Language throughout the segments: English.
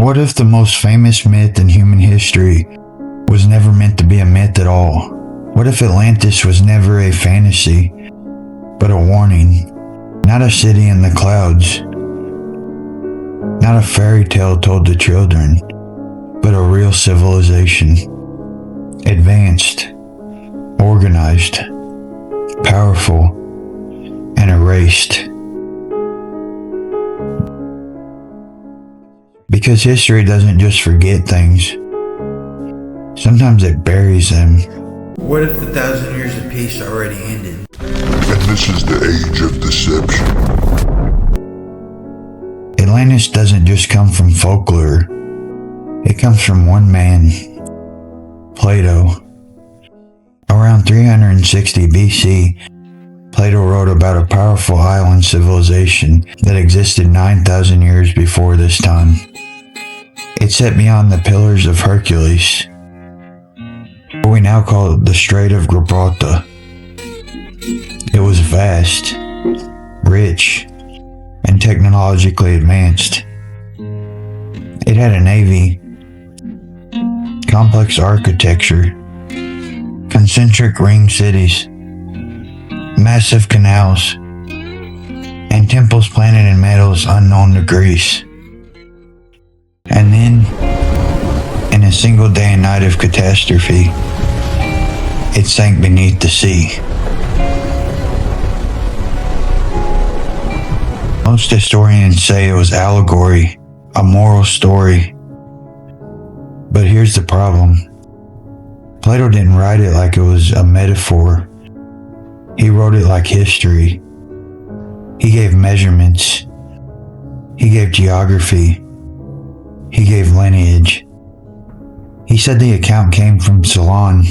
What if the most famous myth in human history was never meant to be a myth at all? What if Atlantis was never a fantasy, but a warning? Not a city in the clouds, not a fairy tale told to children, but a real civilization. Advanced, organized, powerful, and erased. Because history doesn't just forget things, sometimes it buries them. What if the 1,000 years of peace already ended? And this is the age of deception. Atlantis doesn't just come from folklore. It comes from one man, Plato. Around 360 BC, Plato wrote about a powerful island civilization that existed 9,000 years before this time. It sat beyond the Pillars of Hercules, what we now call the Strait of Gibraltar. It was vast, rich, and technologically advanced. It had a navy, complex architecture, concentric ring cities, massive canals, and temples planted in metals unknown to Greece. And then, in a single day and night of catastrophe, it sank beneath the sea. Most historians say it was allegory, a moral story. But here's the problem. Plato didn't write it like it was a metaphor. He wrote it like history. He gave measurements. He gave geography. He gave lineage. He said the account came from Solon,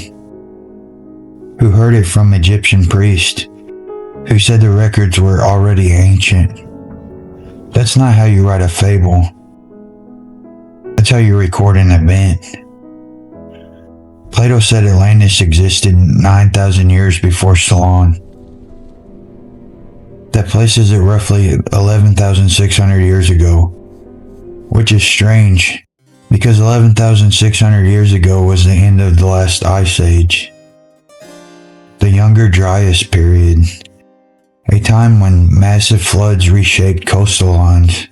who heard it from Egyptian priests, who said the records were already ancient. That's not how you write a fable. That's how you record an event. Plato said Atlantis existed 9,000 years before Solon. That places it roughly 11,600 years ago, which is strange because 11,600 years ago was the end of the last ice age, the Younger Dryas period, a time when massive floods reshaped coastal lines.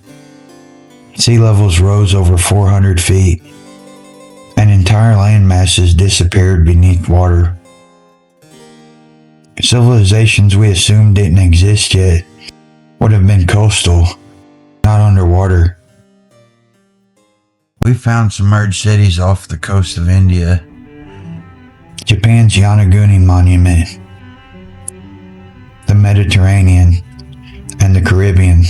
Sea levels rose over 400 feet, and entire land masses disappeared beneath water. Civilizations we assumed didn't exist yet would have been coastal, not underwater. We found submerged cities off the coast of India, Japan's Yonaguni Monument, the Mediterranean, and the Caribbean.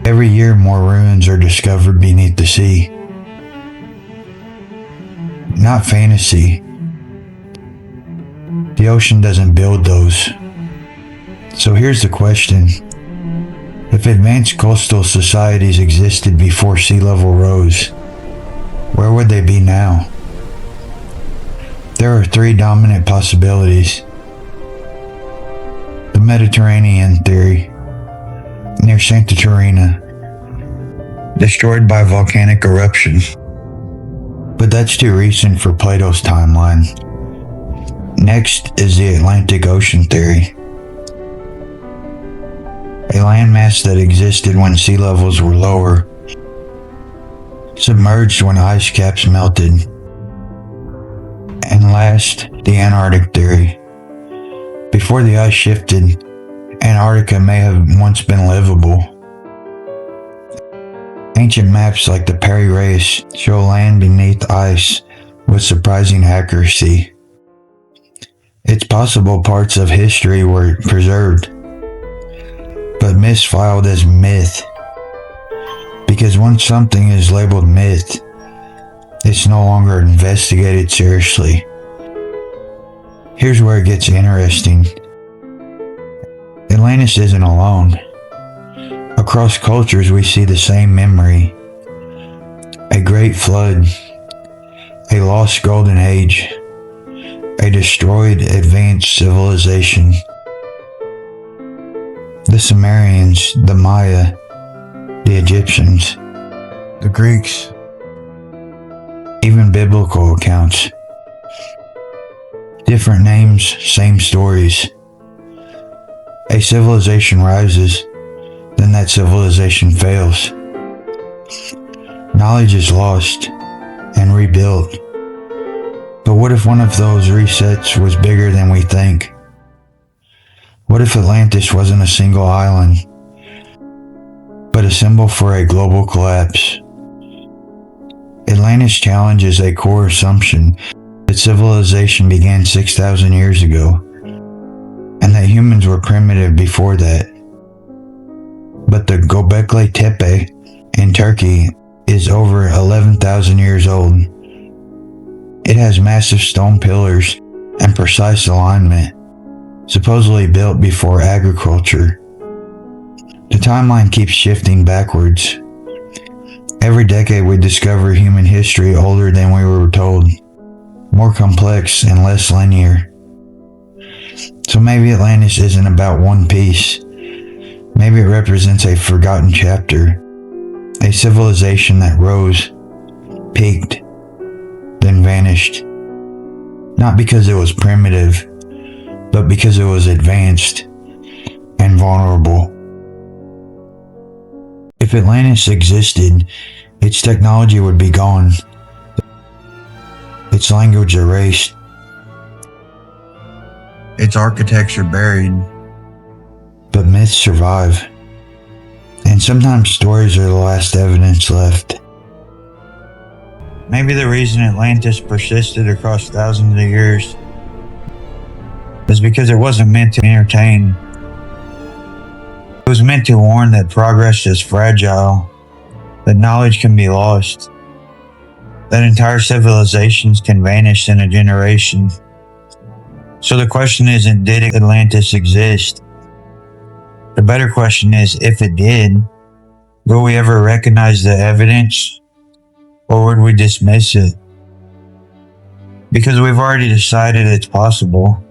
Every year more ruins are discovered beneath the sea. Not fantasy. The ocean doesn't build those. So here's the question. If advanced coastal societies existed before sea level rose, where would they be now? There are three dominant possibilities. The Mediterranean theory, near Santa Terina, destroyed by volcanic eruption. But that's too recent for Plato's timeline. Next is the Atlantic Ocean theory, a landmass that existed when sea levels were lower, submerged when ice caps melted. And last, the Antarctic theory. Before the ice shifted, Antarctica may have once been livable. Ancient maps like the Peri Reis show land beneath ice with surprising accuracy. It's possible parts of history were preserved, but misfiled as myth. Because once something is labeled myth, it's no longer investigated seriously. Here's where it gets interesting. Atlantis isn't alone. Across cultures we see the same memory. A great flood, a lost golden age, a destroyed advanced civilization. The Sumerians, the Maya, the Egyptians, the Greeks, even biblical accounts. Different names, same stories. A civilization rises, then that civilization fails. Knowledge is lost and rebuilt. But what if one of those resets was bigger than we think? What if Atlantis wasn't a single island, but a symbol for a global collapse? Atlantis challenges a core assumption that civilization began 6,000 years ago, and that humans were primitive before that. But the Göbekli Tepe in Turkey is over 11,000 years old. It has massive stone pillars and precise alignment, supposedly built before agriculture. The timeline keeps shifting backwards. Every decade we discover human history older than we were told, more complex and less linear. So maybe Atlantis isn't about one piece. Maybe it represents a forgotten chapter, a civilization that rose, peaked, then vanished. Not because it was primitive, but because it was advanced and vulnerable. If Atlantis existed, its technology would be gone, its language erased, its architecture buried, but myths survive. And sometimes stories are the last evidence left. Maybe the reason Atlantis persisted across thousands of years is because it wasn't meant to entertain. It was meant to warn that progress is fragile, that knowledge can be lost, that entire civilizations can vanish in a generation. So the question isn't, did Atlantis exist? The better question is, if it did, will we ever recognize the evidence, or would we dismiss it? Because we've already decided it's possible,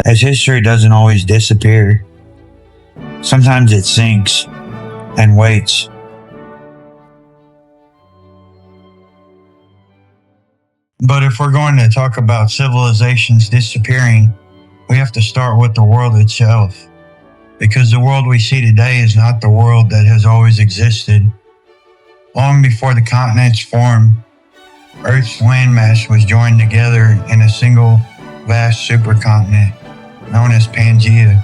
as history doesn't always disappear. Sometimes it sinks and waits. But if we're going to talk about civilizations disappearing, we have to start with the world itself. Because the world we see today is not the world that has always existed. Long before the continents formed, Earth's landmass was joined together in a single vast supercontinent known as Pangaea.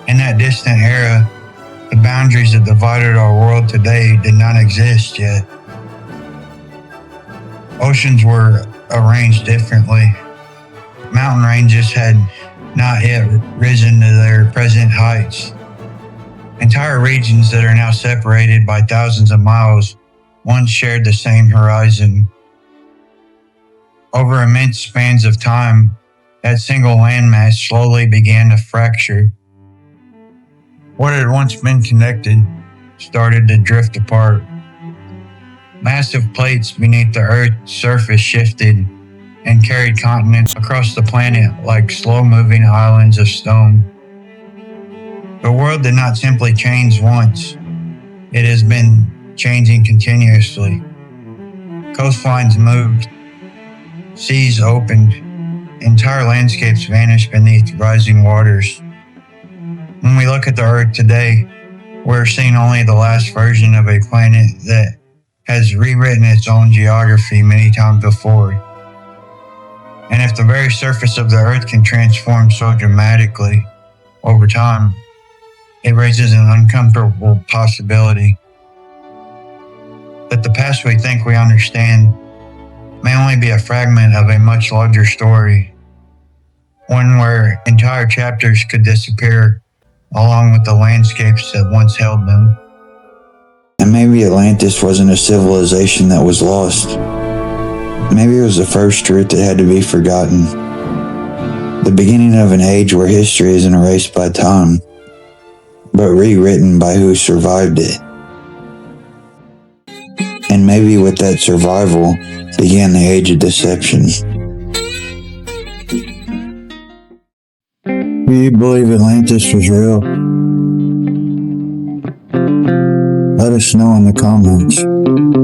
In that distant era, the boundaries that divided our world today did not exist yet. Oceans were arranged differently. Mountain ranges had not yet risen to their present heights. Entire regions that are now separated by thousands of miles once shared the same horizon. Over immense spans of time, that single landmass slowly began to fracture. What had once been connected started to drift apart. Massive plates beneath the Earth's surface shifted and carried continents across the planet like slow-moving islands of stone. The world did not simply change once. It has been changing continuously. Coastlines moved, seas opened, entire landscapes vanished beneath rising waters. When we look at the Earth today, we're seeing only the last version of a planet that has rewritten its own geography many times before. And if the very surface of the Earth can transform so dramatically over time, it raises an uncomfortable possibility that the past we think we understand may only be a fragment of a much larger story, one where entire chapters could disappear along with the landscapes that once held them. And maybe Atlantis wasn't a civilization that was lost. Maybe it was the first truth that had to be forgotten. The beginning of an age where history isn't erased by time, but rewritten by who survived it. And maybe with that survival began the age of deception. Do you believe Atlantis was real? let us know in the comments.